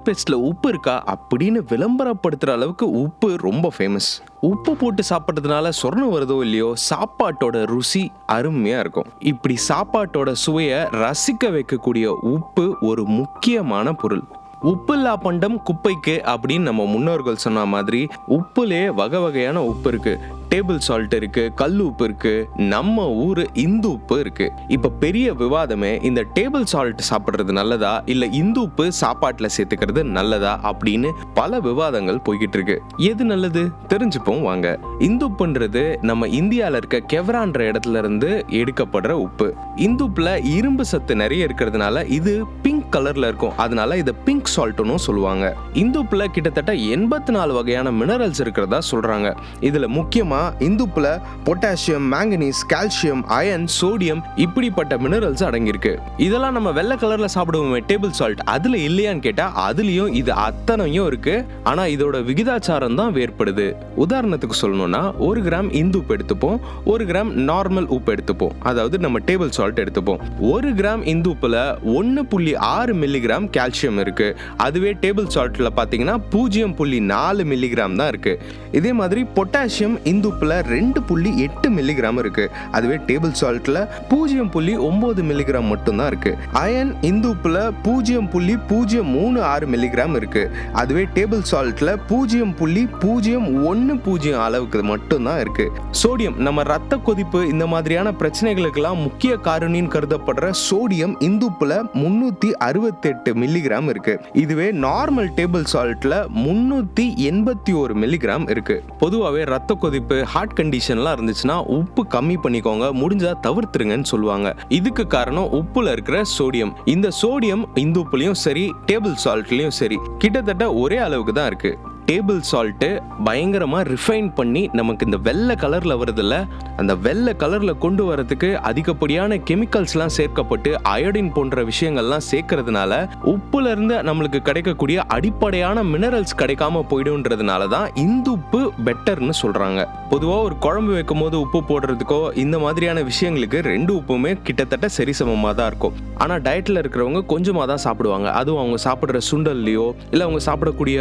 Tooth பேஸ்ட்ல உப்பு இருக்கா அப்படின்னு விளம்பரப்படுத்துற அளவுக்கு உப்பு ரொம்ப ஃபேமஸ். உப்பு போட்டு சாப்பிட்றதுனால சொர்ணம் வருதோ இல்லையோ, சாப்பாட்டோட ருசி அருமையா இருக்கும். இப்படி சாப்பாட்டோட சுவையை ரசிக்க வைக்கக்கூடிய உப்பு ஒரு முக்கியமான பொருள். உப்பில்லா பண்டம் குப்பைக்கு அப்படின்னு நம்ம முன்னோர்கள் சொன்ன மாதிரி உப்புலே வகை வகையான உப்பு இருக்கு. டேபிள் சால்ட் இருக்கு, கல் உப்பு இருக்கு, நம்ம ஊரு இந்து உப்பு இருக்கு. இப்ப பெரிய விவாதமே இந்த டேபிள் சால்ட் சாப்பிடுறது நல்லதா இல்ல இந்து உப்பு சாப்பாட்டுல சேர்த்துக்கிறது நல்லதா அப்படின்னு பல விவாதங்கள் போய்கிட்டு இருக்கு. எது நல்லது தெரிஞ்சுப்போம் வாங்க. இந்து உப்புன்றது நம்ம இந்தியால இருக்க கெவரான்ற இடத்துல இருந்து எடுக்கப்படுற உப்பு. இந்து உப்புல இரும்பு சத்து நிறைய இருக்கிறதுனால இது பிங்க் கலர்ல இருக்கும். அதனால இதை பிங்க் சால்ட்னு சொல்லுவாங்க. இந்து உப்புல கிட்டத்தட்ட 84 வகையான மினரல்ஸ் இருக்கிறதா சொல்றாங்க. இதுல முக்கியமா இந்துப்புல potassium, manganese, calcium, iron, sodium இப்படிப்பட்ட மினரல்ஸ் அடங்கியிருக்கு. இதெல்லாம் நம்ம வெள்ளை கலர்ல சாப்பிடுவோமே டேபிள் சால்ட், அதுல இல்லையான்னு கேட்டா அதுலயும் இது அத்தனையும் இருக்கு. ஆனா இதோட விகிதாச்சாரம் தான் வேறுபடுது. உதாரணத்துக்கு சொல்லணும்னா 1 கிராம் இந்து உப்பு எடுத்துப்போம், 1 கிராம் நார்மல் உப்பு எடுத்துப்போம், அதாவது நம்ம டேபிள் சால்ட் எடுத்துப்போம். 1 கிராம் இந்து உப்புல 1.6 மில்லிகிராம் கால்சியம் இருக்கு. அதுவே டேபிள் சால்ட்ல பாத்தீங்கன்னா 0.4 மில்லிகிராம் தான் இருக்கு. இதே மாதிரி பொட்டாசியம் இந்து உப்புல 2.8 மில்லிகிராம் இருக்கு. அதுவே டேபிள் சால்ட்ல 0.9 மில்லிகிராம் மட்டும் தான் இருக்கு. அயன் இந்து உப்புல 0.036 மில்லிகிராம் இருக்கு. அதுவே டேபிள் சால்ட்ல 0.010 அளவுக்கு மட்டும் தான் இருக்கு. சோடியம் நம்ம ரத்த கொதிப்பு இந்த மாதிரியான பிரச்சனைகளுக்கெல்லாம் முக்கிய காரணின்னு கருதப்படுற சோடியம் இந்து உப்புல 368 மில்லிகிராம் இருக்கு. இதுவே நார்மல் டேபிள் சால்ட்ல 381 மில்லிகிராம் இருக்கு. பொதுவாகவே ரத்த கொதிப்பு, ஹார்ட் கண்டிஷன்லாம் இருந்துச்சுன்னா உப்பு கம்மி பண்ணிக்கோங்க, முடிஞ்சா தவிர்த்துருங்கன்னு சொல்லுவாங்க. இதுக்கு காரணம் உப்புல இருக்கிற சோடியம். இந்த சோடியம் இந்து உப்புலயும் சரி டேபிள் சால்ட்லயும் சரி கிட்டத்தட்ட ஒரே அளவுக்கு தான் இருக்கு. டேபிள் சால்ட்டு பயங்கரமா ரிஃபைன் பண்ணி நமக்கு இந்த வெள்ளை கலர்ல வருதுல்ல, அந்த வெள்ளை கலர்ல கொண்டு வரதுக்கு அதிகப்படியான கெமிக்கல்ஸ்லாம் சேர்க்கப்பட்டு அயோடின் போன்ற விஷயங்கள்லாம் சேர்க்கறதுனால உப்புல இருந்து நம்மளுக்கு கிடைக்கக்கூடிய அடிப்படையான மினரல்ஸ் கிடைக்காம போயிடும்ன்றதுனால தான் இந்து உப்பு பெட்டர்னு சொல்றாங்க. பொதுவா ஒரு குழம்பு வைக்கும் போது உப்பு போடுறதுக்கோ இந்த மாதிரியான விஷயங்களுக்கு 2 உப்புமே கிட்டத்தட்ட சரிசமமா தான் இருக்கும். ஆனா டயட்ல இருக்கிறவங்க கொஞ்சமா தான் சாப்பிடுவாங்க. அதுவும் அவங்க சாப்பிடுற சுண்டல்லையோ இல்ல அவங்க சாப்பிடக்கூடிய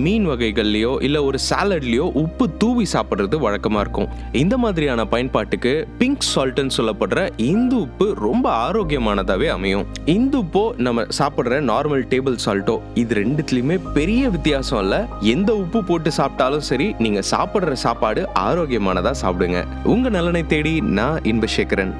மீன் வகைகள்லயோ இல்ல ஒரு சாலட்லயோ உப்பு தூவி சாப்பிடுறது வழக்கமா இருக்கும். இந்த மாதிரியான பயன்பாட்டுக்கு பிங்க் சால்ட்னு சொல்லப்படுற இந்து உப்பு ரொம்ப ஆரோக்கியமானதாவே அமையும். இந்து உப்போ நம்ம சாப்பிடுற நார்மல் டேபிள் சால்ட்டோ இது ரெண்டுத்துலயுமே பெரிய வித்தியாசம் இல்ல. எந்த உப்பு போட்டு சாப்பிட்டாலும் சரி, நீங்க சாப்பிடுற சாப்பாடு ஆரோக்கியமானதா சாப்பிடுங்க. உங்க நலனை தேடி நான் இன்பசேகரன்.